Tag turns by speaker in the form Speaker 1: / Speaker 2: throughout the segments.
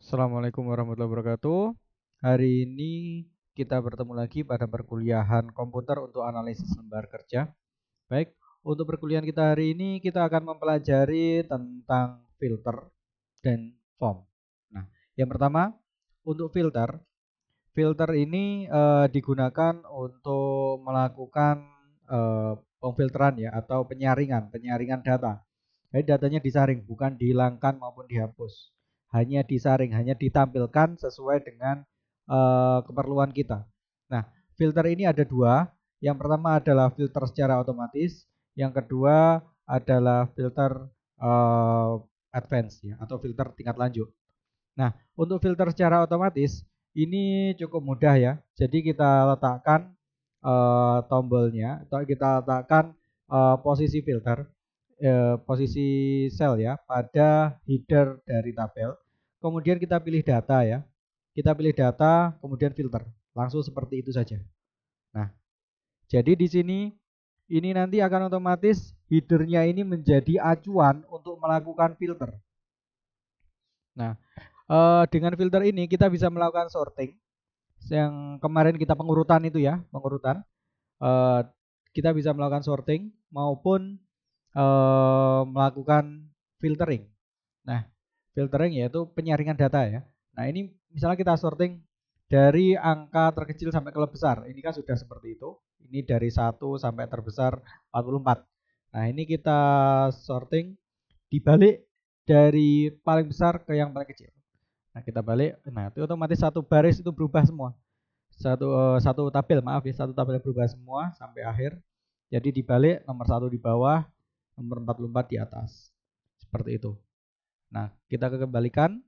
Speaker 1: Assalamualaikum warahmatullahi wabarakatuh. Hari ini kita bertemu lagi pada perkuliahan komputer untuk analisis lembar kerja. Baik, untuk perkuliahan kita hari ini kita akan mempelajari tentang filter dan form. Nah, yang pertama untuk filter. Filter ini digunakan untuk melakukan pemfilteran ya atau penyaringan data. Jadi datanya disaring, bukan dihilangkan maupun dihapus. Hanya disaring, hanya ditampilkan sesuai dengan keperluan kita. Nah, filter ini ada dua. Yang pertama adalah filter secara otomatis. Yang kedua adalah filter eh, advance ya atau filter tingkat lanjut. Nah, untuk filter secara otomatis ini cukup mudah ya. Jadi kita letakkan tombolnya atau kita letakkan posisi filter, posisi sel ya pada header dari tabel. Kemudian kita pilih data ya. Kita pilih data, kemudian filter. Langsung seperti itu saja. Nah, jadi di sini ini nanti akan otomatis headernya ini menjadi acuan untuk melakukan filter. Nah, dengan filter ini kita bisa melakukan sorting yang kemarin kita pengurutan itu ya, pengurutan. Eh, kita bisa melakukan sorting maupun melakukan filtering. Nah, filtering yaitu penyaringan data ya. Nah, ini misalnya kita sorting dari angka terkecil sampai ke besar. Ini kan sudah seperti itu. Ini dari 1 sampai terbesar 44. Nah, ini kita sorting dibalik dari paling besar ke yang paling kecil. Nah, kita balik. Nah, itu otomatis satu baris itu berubah semua. Satu tabel, maaf ya, satu tabel berubah semua sampai akhir. Jadi dibalik nomor 1 di bawah, nomor 44 di atas. Seperti itu. Nah, kita kembalikan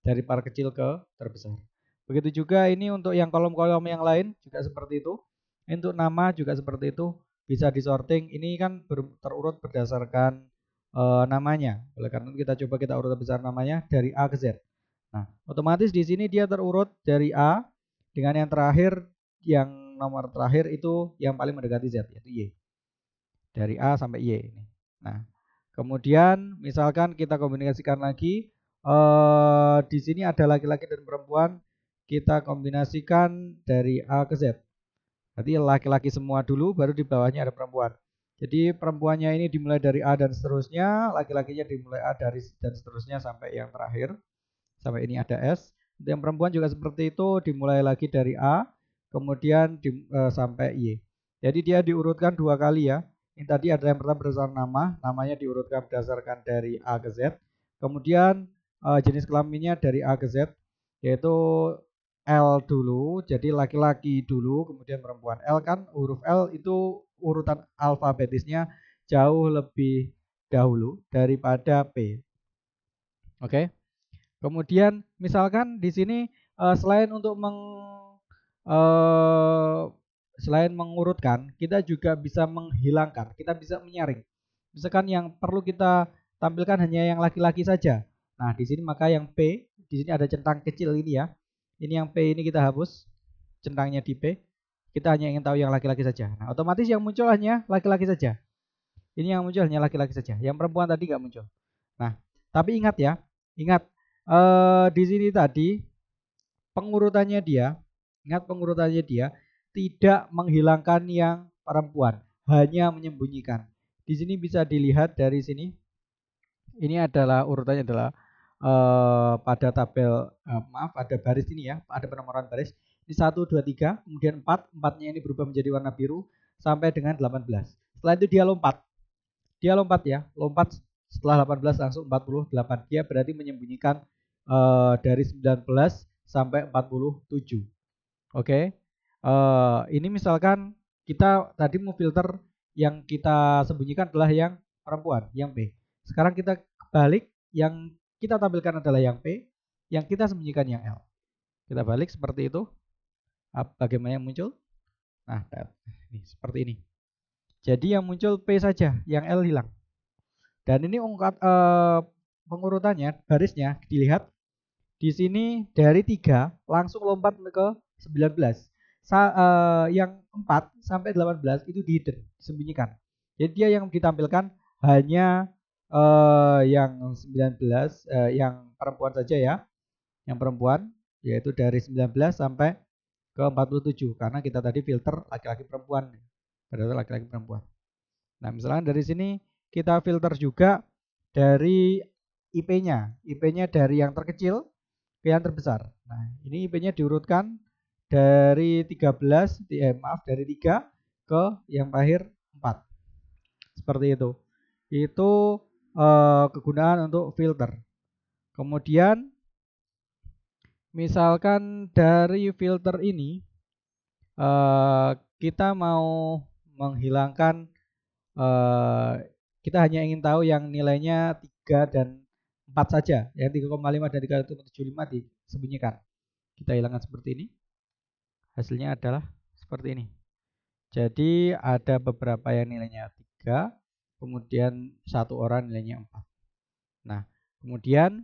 Speaker 1: dari paling kecil ke terbesar. Begitu juga ini untuk yang kolom-kolom yang lain juga seperti itu. Untuk nama juga seperti itu, bisa disorting. Ini kan terurut berdasarkan namanya. Oleh karena itu kita urut besar namanya dari A ke Z. Nah, otomatis di sini dia terurut dari A dengan yang terakhir, yang nomor terakhir itu yang paling mendekati Z, yaitu Y. Dari A sampai Y ini. Nah, kemudian misalkan kita kombinasikan lagi, di sini ada laki-laki dan perempuan, kita kombinasikan dari A ke Z. Berarti laki-laki semua dulu, baru di bawahnya ada perempuan. Jadi perempuannya ini dimulai dari A dan seterusnya, laki-lakinya dimulai A dari dan seterusnya sampai yang terakhir. Sampai ini ada S. Yang perempuan juga seperti itu, dimulai lagi dari A, kemudian sampai Y. Jadi dia diurutkan dua kali ya. Ini tadi ada yang pertama berdasarkan nama, namanya diurutkan berdasarkan dari A ke Z. Kemudian jenis kelaminnya dari A ke Z, yaitu L dulu, jadi laki-laki dulu, kemudian perempuan. L kan huruf L itu urutan alfabetisnya jauh lebih dahulu daripada P. Oke. Kemudian misalkan di sini selain untuk eh, selain mengurutkan, kita juga bisa menghilangkan, kita bisa menyaring. Misalkan yang perlu kita tampilkan hanya yang laki-laki saja. Nah, di sini maka yang P, di sini ada centang kecil ini ya. Ini yang P ini kita hapus, centangnya di P. Kita hanya ingin tahu yang laki-laki saja. Nah, otomatis yang muncul hanya laki-laki saja. Ini yang muncul hanya laki-laki saja. Yang perempuan tadi nggak muncul. Nah, tapi ingat ya, ingat di sini tadi pengurutannya dia, ingat pengurutannya dia tidak menghilangkan yang perempuan, hanya menyembunyikan. Di sini bisa dilihat dari sini. Ini adalah urutannya adalah pada tabel maaf ada baris ini ya, ada penomoran baris. Ini 1 2 3, kemudian 4, 4-nya ini berubah menjadi warna biru sampai dengan 18. Setelah itu dia lompat. Dia lompat ya, lompat setelah 18 langsung 48. Dia berarti menyembunyikan dari 19 sampai 47. Oke. Ini misalkan kita tadi mau filter yang kita sembunyikan adalah yang perempuan, yang P. Sekarang kita balik, yang kita tampilkan adalah yang P, yang kita sembunyikan yang L. Kita balik seperti itu. Bagaimana yang muncul? Nah, ini seperti ini. Jadi yang muncul P saja, yang L hilang. Dan ini pengurutannya, barisnya dilihat di sini dari 3 langsung lompat ke 19. Yang 4 sampai 18 itu di hidden, disembunyikan. Jadi dia yang ditampilkan hanya yang 19 yang perempuan saja ya. yang perempuan, yaitu dari 19 sampai ke 47 karena kita tadi filter laki-laki perempuan. Pada laki-laki perempuan. Nah, misalnya dari sini kita filter juga dari IP-nya. IP-nya dari yang terkecil ke yang terbesar. Nah, ini IP-nya diurutkan dari 13, dari 3 ke yang terakhir 4. Seperti itu. Itu kegunaan untuk filter. Kemudian misalkan dari filter ini kita mau menghilangkan kita hanya ingin tahu yang nilainya 3 dan 4 saja. Yang 3,5 dan 3,75 disembunyikan. Kita hilangkan seperti ini. Hasilnya adalah seperti ini. Jadi ada beberapa yang nilainya 3, kemudian satu orang nilainya 4. Nah, kemudian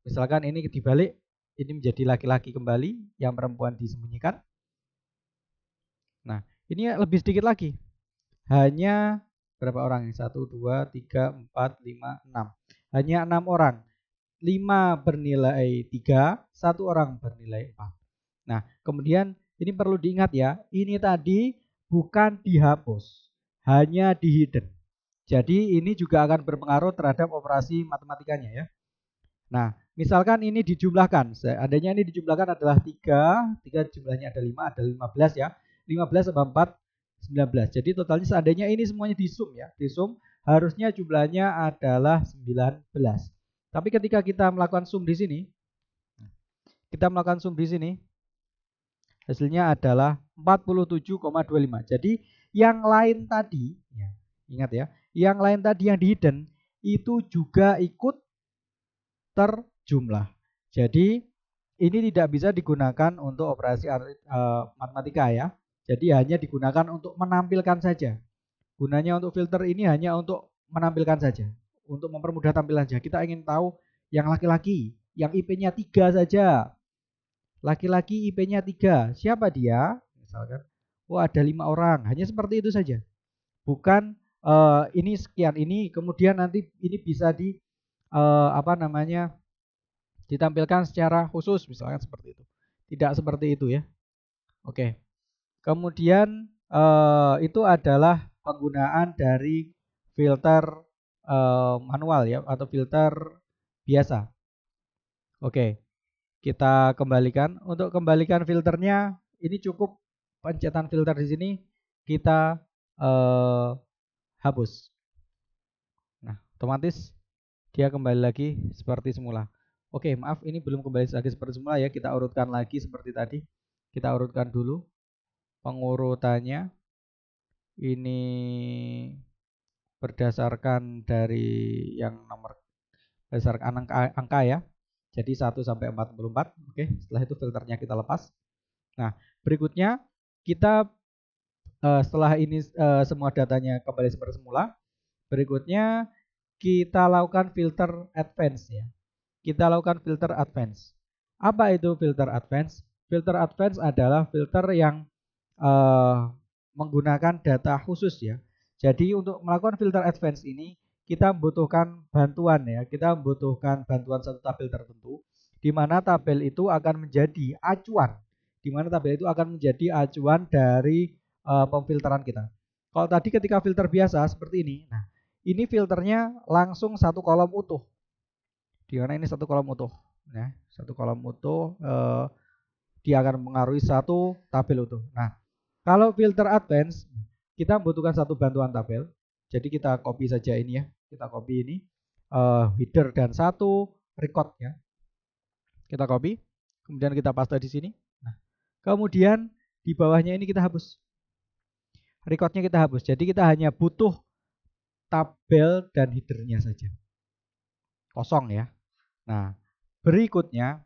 Speaker 1: misalkan ini dibalik, ini menjadi laki-laki kembali, yang perempuan disembunyikan. Nah, ini lebih sedikit lagi. Hanya berapa orang? 1, 2, 3, 4, 5, 6. Hanya 6 orang. 5 bernilai 3, 1 orang bernilai 4. Nah, kemudian ini perlu diingat ya, ini tadi bukan dihapus, hanya di hidden. Jadi ini juga akan berpengaruh terhadap operasi matematikanya ya. Nah, misalkan ini dijumlahkan, seandainya ini dijumlahkan adalah 3 jumlahnya ada 5, ada 15 ya. 15 tambah 4, 19. Jadi totalnya seandainya ini semuanya disum ya, disum harusnya jumlahnya adalah 19. Tapi ketika kita melakukan sum di sini, hasilnya adalah 47,25. Jadi yang lain tadi, ya, ingat ya, yang lain tadi yang di hidden itu juga ikut terjumlah. Jadi ini tidak bisa digunakan untuk operasi matematika ya. Jadi hanya digunakan untuk menampilkan saja. Gunanya untuk filter ini hanya untuk menampilkan saja, untuk mempermudah tampilan saja. Kita ingin tahu yang laki-laki, yang IP-nya 3 saja. Laki-laki IP-nya 3. Siapa dia? Misalkan, oh ada 5 orang. Hanya seperti itu saja. Bukan ini sekian ini, kemudian nanti ini bisa di ditampilkan secara khusus, misalkan seperti itu. Tidak seperti itu ya. Oke. Kemudian itu adalah penggunaan dari filter manual ya, atau filter biasa. Oke. Kita kembalikan. Untuk kembalikan filternya, ini cukup pencetan filter di sini kita hapus. Nah, otomatis dia kembali lagi seperti semula. Oke, maaf ini belum kembali lagi seperti semula ya. Kita urutkan lagi seperti tadi. Kita urutkan dulu pengurutannya. Ini berdasarkan dari yang nomor berdasarkan angka ya. Jadi 1 sampai 44. Oke, setelah itu filternya kita lepas. Nah, berikutnya kita setelah ini semua datanya kembali seperti semula, berikutnya kita lakukan filter advance ya. Kita lakukan filter advance. Apa itu filter advance? Filter advance adalah filter yang menggunakan data khusus ya. Jadi untuk melakukan filter advance ini kita membutuhkan bantuan ya. Kita membutuhkan bantuan satu tabel tertentu, di mana tabel itu akan menjadi acuan. Di mana tabel itu akan menjadi acuan dari pemfilteran kita. Kalau tadi ketika filter biasa seperti ini, nah ini filternya langsung satu kolom utuh. Di mana ini satu kolom utuh, ya, satu kolom utuh, dia akan mengaruhi satu tabel utuh. Nah, kalau filter advance kita membutuhkan satu bantuan tabel. Jadi kita copy saja ini ya, kita copy ini header dan satu record ya. Kita copy, kemudian kita paste di sini. Nah, kemudian di bawahnya ini kita hapus. Recordnya kita hapus. Jadi kita hanya butuh tabel dan headernya saja. Kosong ya. Nah, berikutnya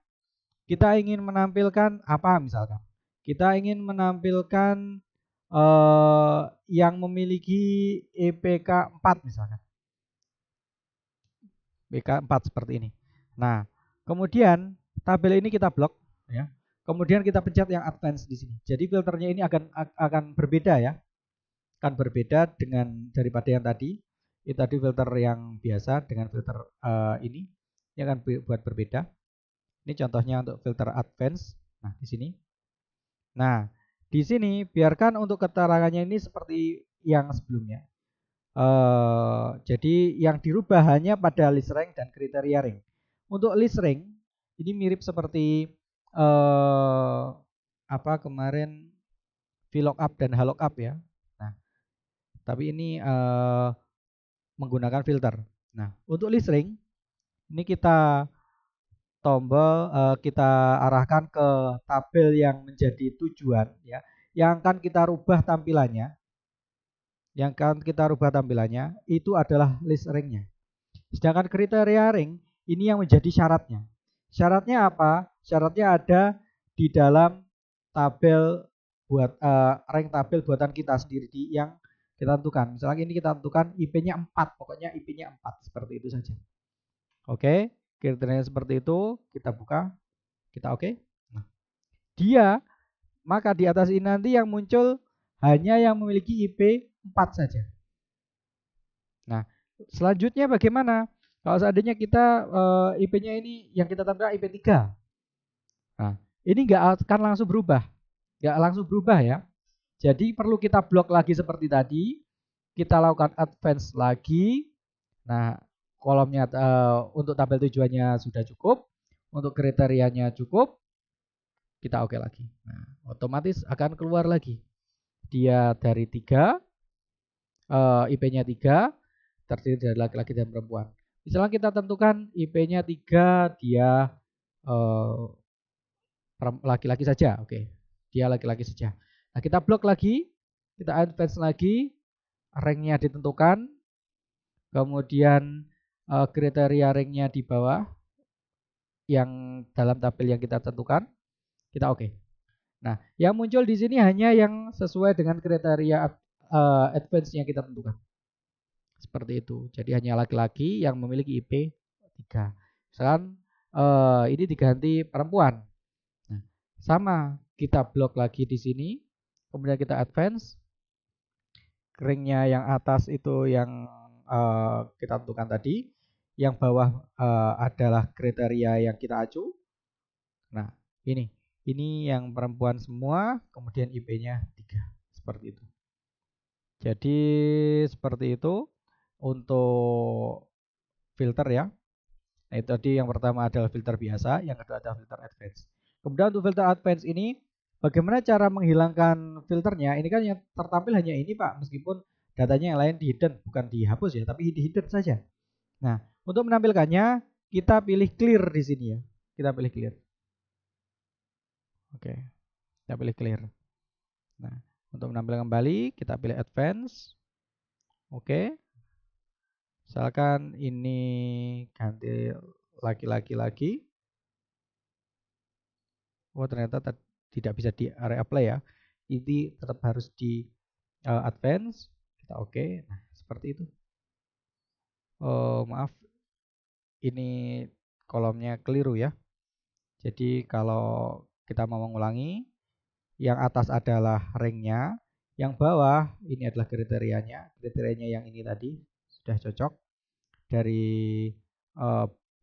Speaker 1: kita ingin menampilkan apa misalkan? Kita ingin menampilkan yang memiliki EPK 4 misalkan. EPK 4 seperti ini. Nah, kemudian tabel ini kita blok ya. Kemudian kita pencet yang advance di sini. Jadi filternya ini akan berbeda ya. Akan berbeda dengan daripada yang tadi. Itu tadi filter yang biasa dengan filter ini. Ini akan buat berbeda. Ini contohnya untuk filter advance. Nah, di sini. Nah, di sini biarkan untuk keterangannya ini seperti yang sebelumnya. Jadi yang dirubah hanya pada list rank dan kriteria rank. Untuk list rank ini mirip seperti apa kemarin VLOOKUP dan HLOOKUP ya. Nah, tapi ini menggunakan filter. Nah, untuk list rank ini kita tombol kita arahkan ke tabel yang menjadi tujuan ya, yang akan kita rubah tampilannya. Yang akan kita rubah tampilannya itu adalah list rank-nya. Sedangkan kriteria rank ini yang menjadi syaratnya. Syaratnya apa? Syaratnya ada di dalam tabel buat rank tabel buatan kita sendiri yang kita tentukan. Misalnya ini kita tentukan IP-nya 4, pokoknya IP-nya 4 seperti itu saja. Oke, kriterianya seperti itu, kita buka, kita oke. Nah, maka di atas ini nanti yang muncul hanya yang memiliki IP 4 saja. Nah, selanjutnya bagaimana? Kalau seandainya kita IP-nya ini yang kita tentukan IP 3. Nah, ini nggak akan langsung berubah. Nggak langsung berubah ya. Jadi perlu kita blok lagi seperti tadi. Kita lakukan advance lagi. Nah, kolomnya untuk tabel tujuannya sudah cukup. Untuk kriterianya cukup. Kita oke lagi. Nah, otomatis akan keluar lagi. Dia dari 3. IP-nya 3. Terdiri dari laki-laki dan perempuan. Misalnya kita tentukan IP-nya 3, dia laki-laki saja. Oke, dia laki-laki saja. Nah, kita blok lagi, kita advance lagi, ranknya ditentukan, kemudian kriteria ranknya di bawah, yang dalam tabel yang kita tentukan, kita oke. Nah, yang muncul di sini hanya yang sesuai dengan kriteria advance yang kita tentukan. Seperti itu. Jadi hanya laki-laki yang memiliki IP 3. Misalkan ini diganti perempuan. Nah, sama, kita blok lagi di sini. Kemudian kita advance. Ringnya yang atas itu yang kita tentukan tadi. Yang bawah adalah kriteria yang kita acu. Nah, ini yang perempuan semua, kemudian IP-nya 3. Seperti itu. Jadi seperti itu untuk filter ya. Nah, itu tadi yang pertama adalah filter biasa, yang kedua adalah filter advance. Kemudian untuk filter advance ini, bagaimana cara menghilangkan filternya? Ini kan yang tertampil hanya ini Pak, meskipun datanya yang lain di hidden, bukan dihapus ya, tapi di hidden saja. Nah, untuk menampilkannya, kita pilih clear di sini ya. Kita pilih clear. Oke, kita pilih clear. Nah, untuk menampilkan kembali, kita pilih advance. Oke. Misalkan ini ganti laki-laki lagi. Oh, ternyata tidak bisa di area apply ya. Ini tetap harus di advance. Kita oke. Nah, seperti itu. Oh, maaf. Ini kolomnya keliru ya. Jadi kalau kita mau mengulangi, yang atas adalah ranknya, yang bawah ini adalah kriterianya. Kriterianya yang ini tadi sudah cocok dari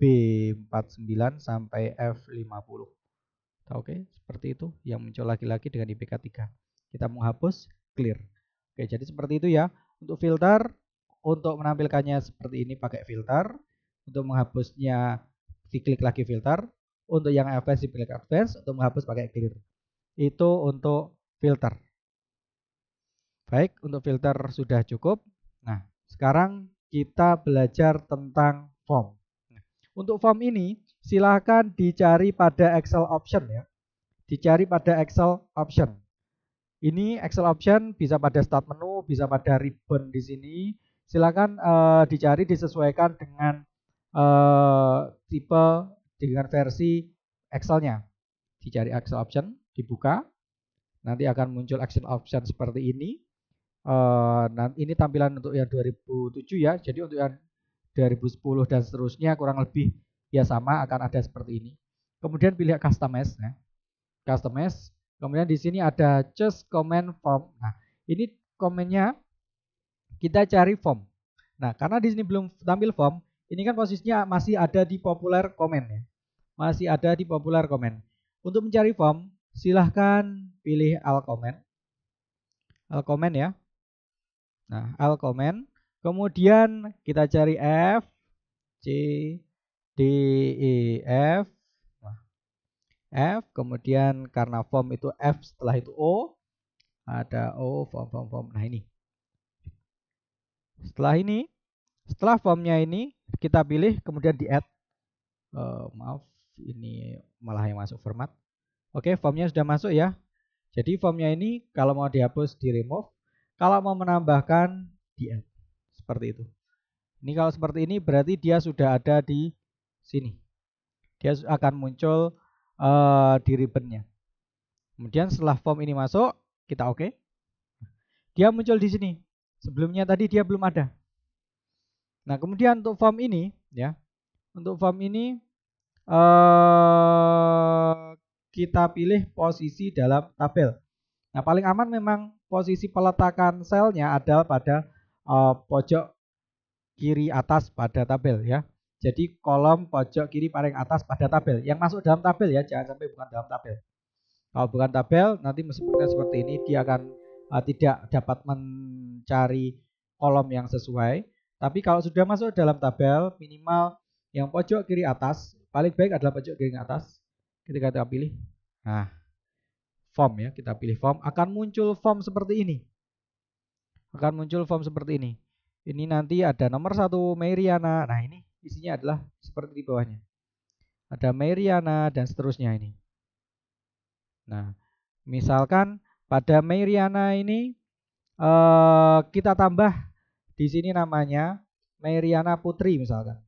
Speaker 1: B49 sampai F50. Oke, seperti itu yang muncul laki-laki dengan IPK 3. Kita menghapus clear. Oke, jadi seperti itu ya. Untuk filter, untuk menampilkannya seperti ini pakai filter. Untuk menghapusnya diklik lagi filter. Untuk yang advance diklik advance, untuk menghapus pakai clear. Itu untuk filter. Baik, untuk filter sudah cukup. Nah, sekarang kita belajar tentang form. Untuk form ini silakan dicari pada Excel option ya. Dicari pada Excel option. Ini Excel option bisa pada start menu, bisa pada ribbon di sini. Silakan dicari disesuaikan dengan tipe, dengan versi Excelnya. Dicari Excel option, dibuka. Nanti akan muncul action option seperti ini. Nanti ini tampilan untuk yang 2007 ya. Jadi untuk yang 2010 dan seterusnya kurang lebih ya sama akan ada seperti ini. Kemudian pilih customize ya. Customize. Kemudian di sini ada choose command form. Nah, ini komennya kita cari form. Nah, karena di sini belum tampil form, Ini kan posisinya masih ada di populer comment ya. Masih ada di populer comment. Untuk mencari form, silahkan pilih all comment. All comment ya. Nah, all comment. Kemudian kita cari F, C, D, E, F. Nah, F, kemudian karena form itu F, setelah itu O, ada O, form. Nah ini. Setelah formnya ini kita pilih, kemudian di add. Maaf, ini malah yang masuk format. Oke, formnya sudah masuk ya. Jadi formnya ini kalau mau dihapus di remove, kalau mau menambahkan di add. Seperti itu. Ini kalau seperti ini berarti dia sudah ada di sini. Dia akan muncul di ribbonnya. Kemudian setelah form ini masuk, kita oke. Dia muncul di sini. Sebelumnya tadi dia belum ada. Nah, kemudian untuk form ini ya. Untuk form ini kita pilih posisi dalam tabel. Nah, paling aman memang posisi peletakan selnya adalah pada pojok kiri atas pada tabel ya. Jadi kolom pojok kiri paling atas pada tabel. Yang masuk dalam tabel ya, jangan sampai bukan dalam tabel. Kalau bukan tabel, nanti meskipun seperti ini dia akan tidak dapat mencari kolom yang sesuai. Tapi kalau sudah masuk dalam tabel, minimal yang pojok kiri atas, paling baik adalah pojok kiri atas. Ketika kita pilih, nah form ya, kita pilih form, akan muncul form seperti ini. Akan muncul form seperti ini. Ini nanti ada nomor 1 Meriana. Nah ini isinya adalah seperti di bawahnya. Ada Meriana dan seterusnya ini. Nah, misalkan pada Meriana ini kita tambah di sini namanya Meriana Putri misalkan.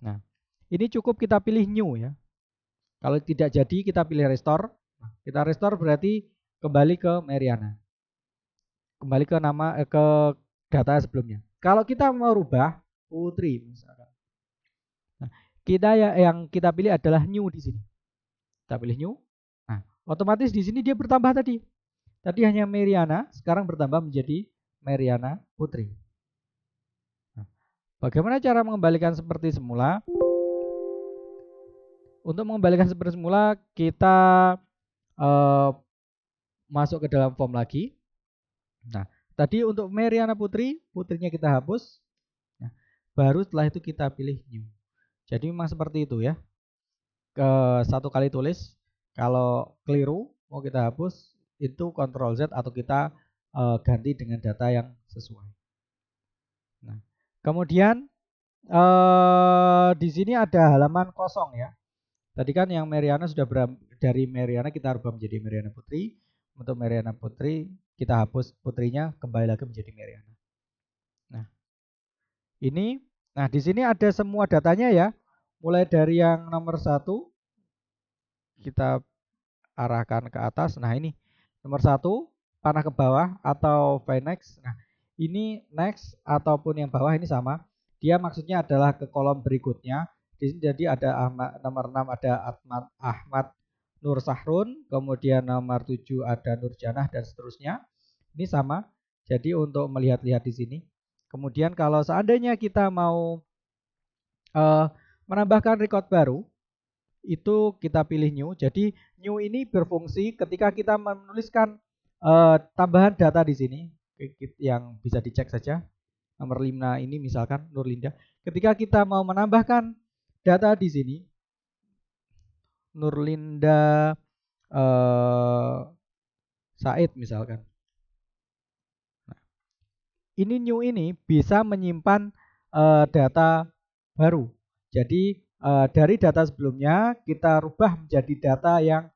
Speaker 1: Nah, ini cukup kita pilih new ya. Kalau tidak jadi kita pilih restore. Nah, kita restore berarti kembali ke Meriana. Kembali ke nama ke data sebelumnya. Kalau kita mau rubah Putri misalkan. Nah, kita yang kita pilih adalah new di sini. Kita pilih new. Nah, otomatis di sini dia bertambah tadi. Tadi hanya Meriana, sekarang bertambah menjadi Meriana Putri. Nah, bagaimana cara mengembalikan seperti semula? Untuk mengembalikan seperti semula, kita masuk ke dalam form lagi. Nah, tadi untuk Meriana Putri, putrinya kita hapus. Nah, baru setelah itu kita pilih new. Jadi memang seperti itu ya. Satu kali tulis, kalau keliru mau kita hapus, itu Ctrl Z atau kita ganti dengan data yang sesuai. Nah, kemudian di sini ada halaman kosong ya. Tadi kan yang Meriana sudah dari Meriana kita rubah menjadi Meriana Putri. Untuk Meriana Putri kita hapus putrinya, kembali lagi menjadi Meriana. Nah, ini, nah di sini ada semua datanya ya. Mulai dari yang nomor 1 kita arahkan ke atas. Nah ini nomor 1 panah ke bawah atau next. Nah ini next ataupun yang bawah ini sama. Dia maksudnya adalah ke kolom berikutnya. Di sini jadi ada nomor 6 ada Ahmad Nur Sahrun, kemudian nomor 7 ada Nurjanah dan seterusnya. Ini sama. Jadi untuk melihat-lihat di sini. Kemudian kalau seandainya kita mau menambahkan record baru, itu kita pilih new. Jadi new ini berfungsi ketika kita menuliskan tambahan data di sini yang bisa dicek saja. Nomor 5 ini misalkan Nurlinda. Ketika kita mau menambahkan data di sini, Nurlinda Said misalkan. Nah, ini new ini bisa menyimpan data baru. Jadi dari data sebelumnya kita rubah menjadi data yang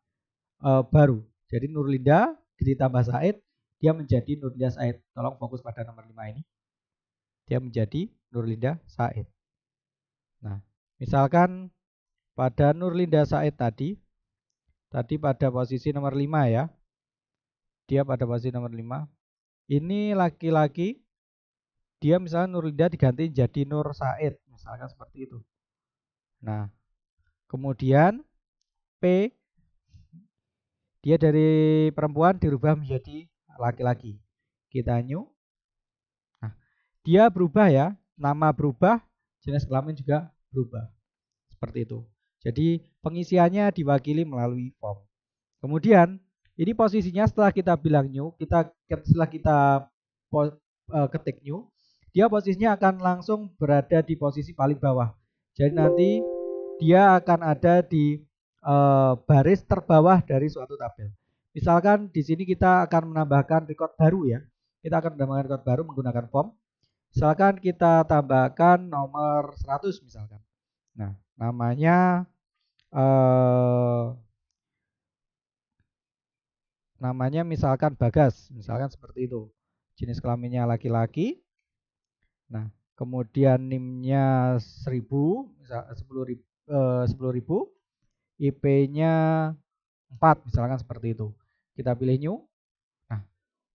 Speaker 1: baru. Jadi Nurlinda ditambah Said, dia menjadi Nurlinda Said. Tolong fokus pada nomor 5 ini. Dia menjadi Nurlinda Said. Nah, misalkan pada Nurlinda Said tadi pada posisi nomor 5 ya. Dia pada posisi nomor 5. Ini laki-laki, dia misalnya Nurlinda diganti jadi Nur Said, misalkan seperti itu. Nah, kemudian P, dia dari perempuan dirubah menjadi laki-laki. Kita new. Nah, dia berubah ya, nama berubah, jenis kelamin juga berubah. Seperti itu. Jadi pengisiannya diwakili melalui form. Kemudian ini posisinya setelah kita bilang new, setelah kita ketik new, dia posisinya akan langsung berada di posisi paling bawah. Jadi nanti dia akan ada di baris terbawah dari suatu tabel. Misalkan di sini kita akan menambahkan record baru ya. Kita akan menambahkan record baru menggunakan form. Misalkan kita tambahkan nomor 100 misalkan. Nah, namanya misalkan Bagas, misalkan seperti itu. Jenis kelaminnya laki-laki. Nah, kemudian NIM-nya 1000, misal 10.000, IP-nya 4 misalkan seperti itu. Kita pilih new. Nah,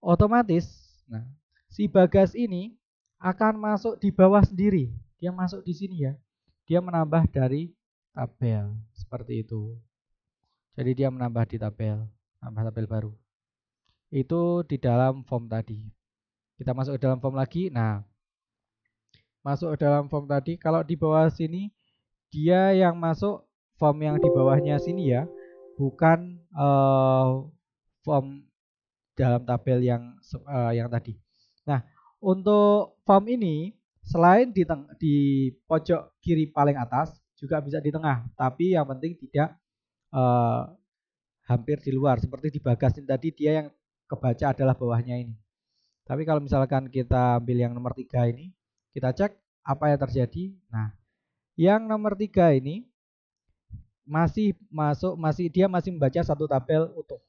Speaker 1: otomatis si Bagas ini akan masuk di bawah sendiri. Dia masuk di sini ya. Dia menambah dari tabel seperti itu. Jadi dia menambah di tabel, nambah tabel baru. Itu di dalam form tadi. Kita masuk ke dalam form lagi. Nah, masuk ke dalam form tadi, kalau di bawah sini dia yang masuk form yang di bawahnya sini ya, bukan form dalam tabel yang tadi. Nah, untuk form ini selain di pojok kiri paling atas, juga bisa di tengah, tapi yang penting tidak hampir di luar. Seperti di Bagas ini tadi, dia yang kebaca adalah bawahnya ini. Tapi kalau misalkan kita ambil yang nomor 3 ini, kita cek apa yang terjadi. Nah, yang nomor 3 ini dia masih membaca satu tabel utuh.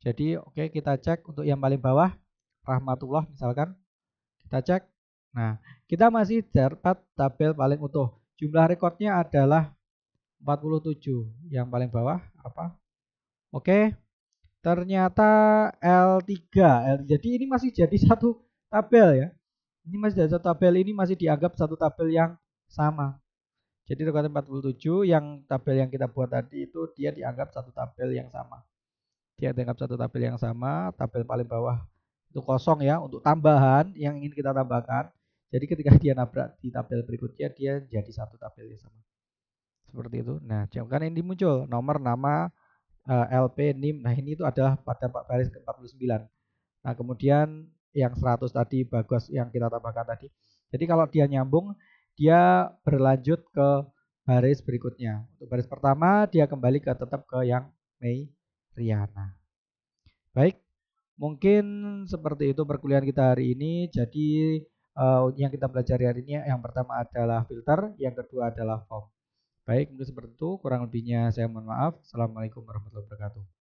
Speaker 1: Jadi oke, kita cek untuk yang paling bawah, Rahmatullah misalkan. Kita cek. Nah, kita masih dapat tabel paling utuh. Jumlah rekornya adalah 47. Yang paling bawah apa? Oke. Ternyata L3. Jadi ini masih jadi satu tabel ya. Ini masih jadi satu tabel, ini masih dianggap satu tabel yang sama. Jadi rekornya 47, yang tabel yang kita buat tadi itu dia dianggap satu tabel yang sama. Dia dianggap satu tabel yang sama, tabel paling bawah itu kosong ya untuk tambahan yang ingin kita tambahkan. Jadi ketika dia nabrak di tabel berikutnya dia jadi satu tabel yang sama. Seperti itu. Nah, kan ini muncul nomor, nama, LP, NIM. Nah, ini itu adalah pada baris ke-49. Nah, kemudian yang 100 tadi Bagas yang kita tambahkan tadi. Jadi kalau dia nyambung, dia berlanjut ke baris berikutnya. Untuk baris pertama dia kembali tetap ke yang Mei Riana. Baik, mungkin seperti itu perkuliahan kita hari ini. Jadi yang kita pelajari hari ini yang pertama adalah filter, yang kedua adalah form. Baik, mungkin seperti itu. Kurang lebihnya saya mohon maaf. Assalamualaikum warahmatullahi wabarakatuh.